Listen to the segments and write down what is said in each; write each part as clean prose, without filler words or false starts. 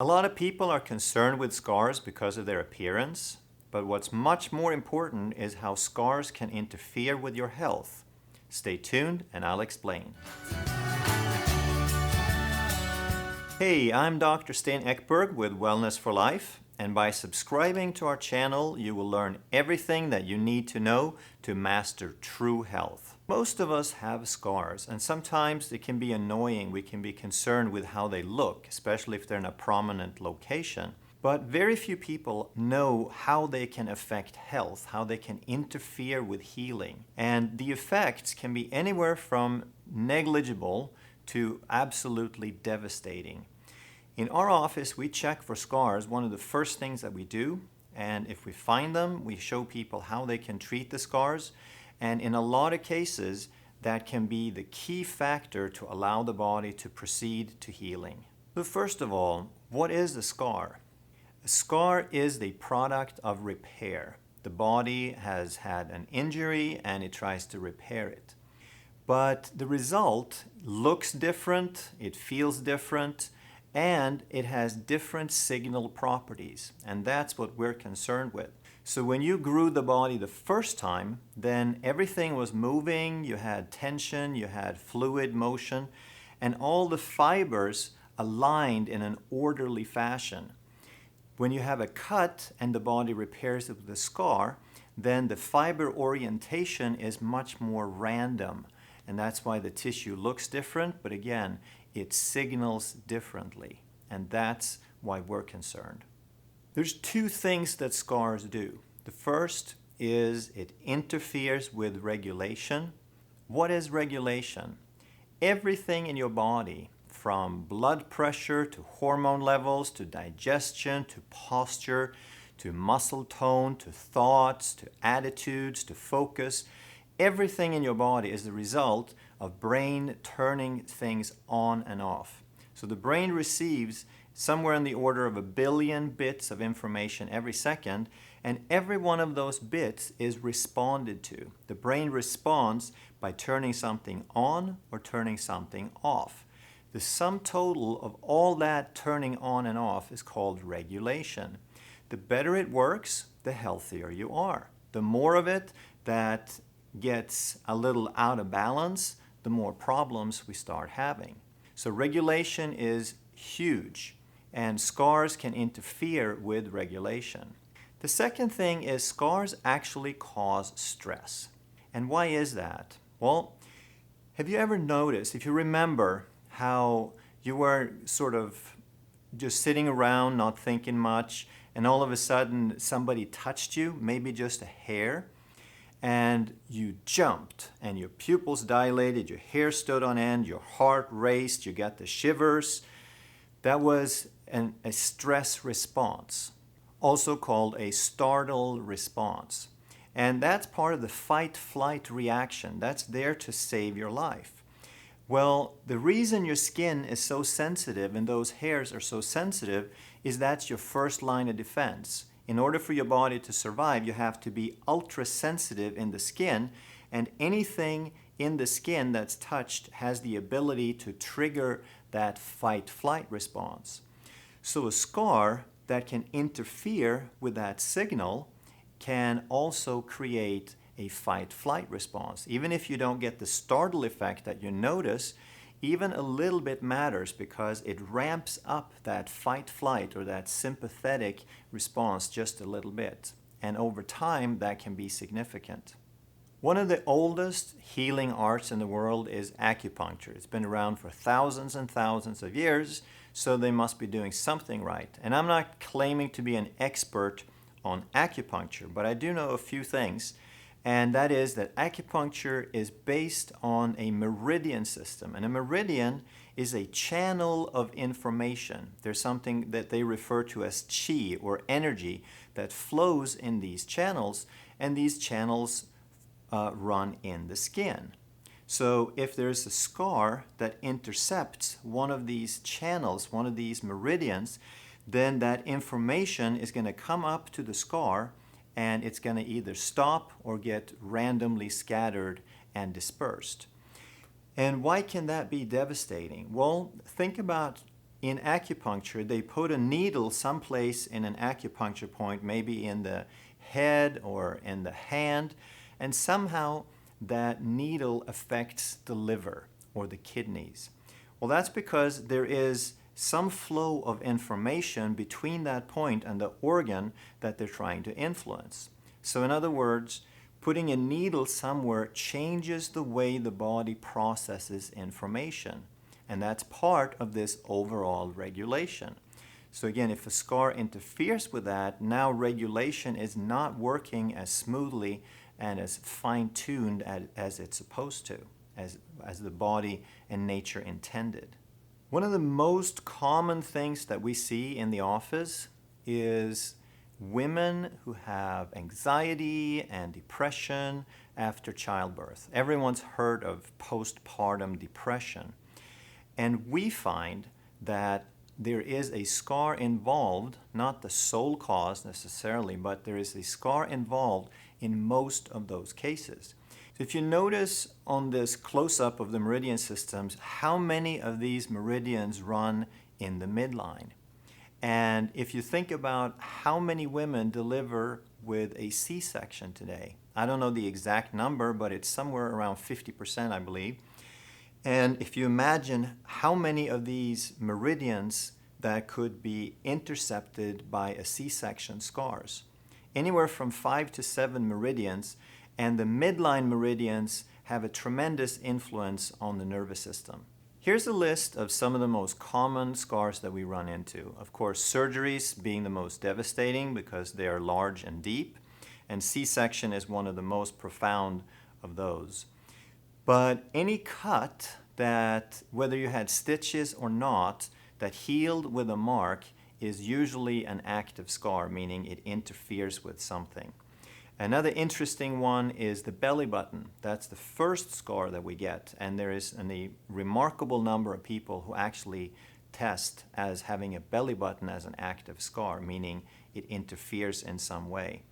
A lot of people are concerned with scars because of their appearance, but what's much more important is how scars can interfere with your health. Stay tuned and I'll explain. Hey, I'm Dr. Sten Ekberg with Wellness for Life, and by subscribing to our channel, you will learn everything that you need to know to master true health. Most of us have scars, and sometimes it can be annoying. We can be concerned with how they look, especially if they're in a prominent location. But very few people know how they can affect health, how they can interfere with healing. And the effects can be anywhere from negligible to absolutely devastating. In our office, we check for scars, one of the first things that we do. And if we find them, we show people how they can treat the scars. And in a lot of cases, that can be the key factor to allow the body to proceed to healing. So first of all, what is a scar? A scar is the product of repair. The body has had an injury and it tries to repair it. But the result looks different, it feels different, and it has different signal properties. And that's what we're concerned with. So when you grew the body the first time, then everything was moving, you had tension, you had fluid motion, and all the fibers aligned in an orderly fashion. When you have a cut and the body repairs it with a scar, then the fiber orientation is much more random. And that's why the tissue looks different, but again, it signals differently. And that's why we're concerned. There's two things that scars do. The first is it interferes with regulation. What is regulation? Everything in your body, from blood pressure to hormone levels to digestion to posture to muscle tone to thoughts to attitudes to focus, everything in your body is the result of brain turning things on and off. So the brain receives somewhere in the order of 1 billion bits of information every second, and every one of those bits is responded to. The brain responds by turning something on or turning something off. The sum total of all that turning on and off is called regulation. The better it works, the healthier you are. The more of it that gets a little out of balance, the more problems we start having. So regulation is huge, and scars can interfere with regulation. The second thing is scars actually cause stress. And why is that? Well, have you ever noticed, if you remember, how you were sort of just sitting around, not thinking much, and all of a sudden somebody touched you, maybe just a hair, and you jumped, and your pupils dilated, your hair stood on end, your heart raced, you got the shivers. That was a stress response, also called a startle response. And that's part of the fight-flight reaction. That's there to save your life. Well, the reason your skin is so sensitive and those hairs are so sensitive is that's your first line of defense. In order for your body to survive, you have to be ultra sensitive in the skin, and anything in the skin that's touched has the ability to trigger that fight-flight response. So a scar that can interfere with that signal can also create a fight-flight response. Even if you don't get the startle effect that you notice, even a little bit matters because it ramps up that fight-flight or that sympathetic response just a little bit. And over time, that can be significant. One of the oldest healing arts in the world is acupuncture. It's been around for thousands and thousands of years, so they must be doing something right. And I'm not claiming to be an expert on acupuncture, but I do know a few things. And that is that acupuncture is based on a meridian system. And a meridian is a channel of information. There's something that they refer to as chi, or energy, that flows in these channels, and these channels run in the skin. So if there's a scar that intercepts one of these channels, one of these meridians, then that information is going to come up to the scar, and it's going to either stop or get randomly scattered and dispersed. And why can that be devastating? Well, think about in acupuncture, they put a needle someplace in an acupuncture point, maybe in the head or in the hand, and somehow that needle affects the liver or the kidneys. Well, that's because there is some flow of information between that point and the organ that they're trying to influence. So in other words, putting a needle somewhere changes the way the body processes information. And that's part of this overall regulation. So again, if a scar interferes with that, now regulation is not working as smoothly and as fine-tuned as it's supposed to, as the body and nature intended. One of the most common things that we see in the office is women who have anxiety and depression after childbirth. Everyone's heard of postpartum depression. And we find that there is a scar involved, not the sole cause necessarily, but there is a scar involved in most of those cases. So if you notice on this close-up of the meridian systems, how many of these meridians run in the midline? And if you think about how many women deliver with a C-section today, I don't know the exact number, but it's somewhere around 50%, I believe. And if you imagine how many of these meridians that could be intercepted by a C-section scars, anywhere from 5 to 7 meridians, and the midline meridians have a tremendous influence on the nervous system. Here's a list of some of the most common scars that we run into. Of course, surgeries being the most devastating because they are large and deep, and C-section is one of the most profound of those. But any cut that, whether you had stitches or not, that healed with a mark is usually an active scar, meaning it interferes with something. Another interesting one is the belly button. That's the first scar that we get, and there is a remarkable number of people who actually test as having a belly button as an active scar, meaning it interferes in some way.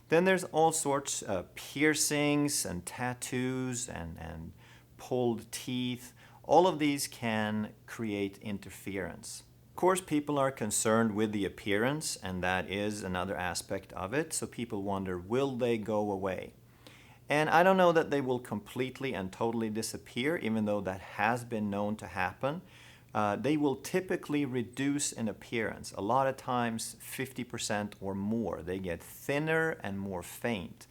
Then there's all sorts of piercings and tattoos and pulled teeth. All of these can create interference. Of course, people are concerned with the appearance, and that is another aspect of it. So people wonder, will they go away? And I don't know that they will completely and totally disappear, even though that has been known to happen. They will typically reduce in appearance, a lot of times 50% or more. They get thinner and more faint.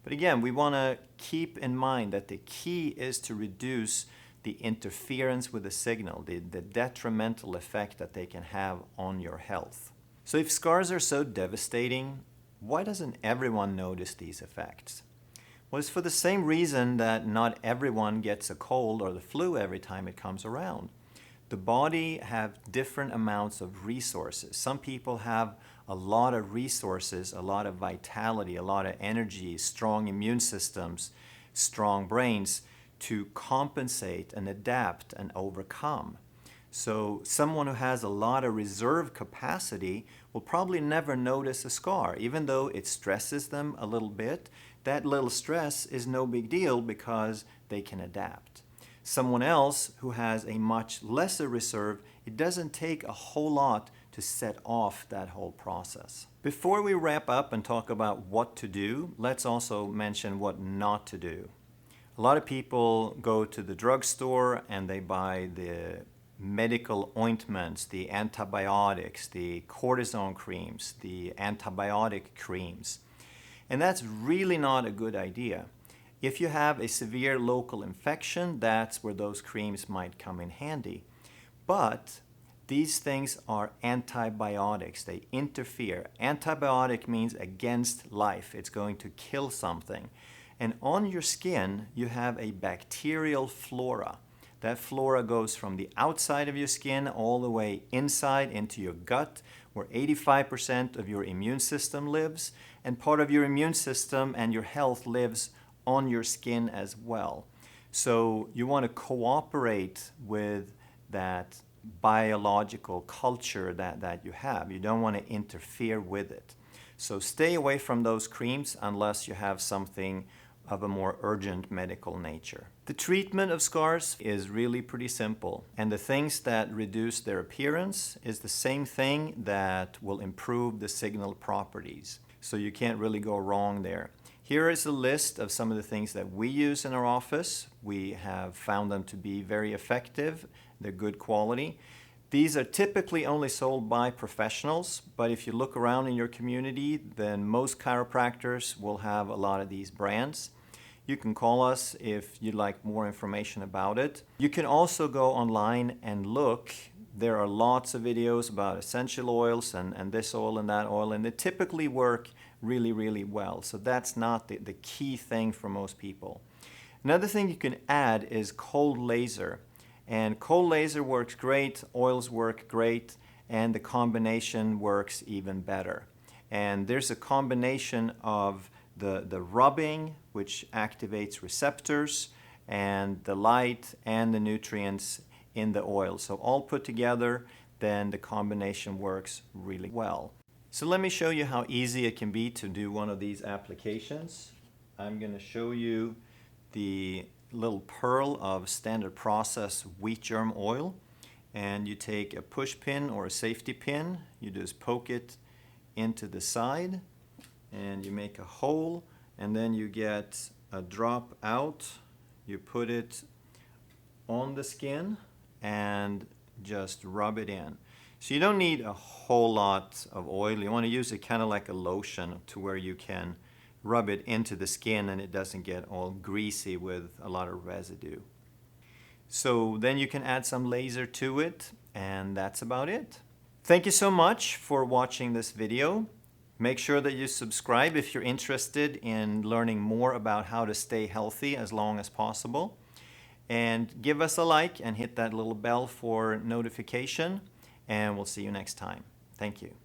But again, we want to keep in mind that the key is to reduce the interference with the signal, the detrimental effect that they can have on your health. So if scars are so devastating, why doesn't everyone notice these effects? Well, it's for the same reason that not everyone gets a cold or the flu every time it comes around. The body have different amounts of resources. Some people have a lot of resources, a lot of vitality, a lot of energy, strong immune systems, strong brains to compensate and adapt and overcome. So someone who has a lot of reserve capacity will probably never notice a scar. Even though it stresses them a little bit, that little stress is no big deal because they can adapt. Someone else who has a much lesser reserve, it doesn't take a whole lot to set off that whole process. Before we wrap up and talk about what to do, let's also mention what not to do. A lot of people go to the drugstore and they buy the medical ointments, the antibiotics, the cortisone creams, the antibiotic creams. And that's really not a good idea. If you have a severe local infection, that's where those creams might come in handy. But these things are antibiotics. They interfere. Antibiotic means against life. It's going to kill something. And on your skin, you have a bacterial flora. That flora goes from the outside of your skin all the way inside into your gut, where 85% of your immune system lives, and part of your immune system and your health lives on your skin as well. So you want to cooperate with that biological culture that you have. You don't want to interfere with it. So stay away from those creams unless you have something of a more urgent medical nature. The treatment of scars is really pretty simple, and the things that reduce their appearance is the same thing that will improve the signal properties. So you can't really go wrong there. Here is a list of some of the things that we use in our office. We have found them to be very effective. They're good quality. These are typically only sold by professionals, but if you look around in your community, then most chiropractors will have a lot of these brands. You can call us if you'd like more information about it. You can also go online and look. There are lots of videos about essential oils and this oil and that oil, and they typically work really, really well. So that's not the key thing for most people. Another thing you can add is cold laser. And cold laser works great, oils work great, and the combination works even better. And there's a combination of the rubbing, which activates receptors, and the light and the nutrients in the oil. So all put together, then the combination works really well. So let me show you how easy it can be to do one of these applications. I'm going to show you the little pearl of standard process wheat germ oil, and you take a push pin or a safety pin, you just poke it into the side and you make a hole, and then you get a drop out, you put it on the skin and just rub it in. So you don't need a whole lot of oil. You want to use it kind of like a lotion to where you can rub it into the skin and it doesn't get all greasy with a lot of residue. So then you can add some laser to it, and that's about it. Thank you so much for watching this video. Make sure that you subscribe if you're interested in learning more about how to stay healthy as long as possible. And give us a like and hit that little bell for notification, and we'll see you next time. Thank you.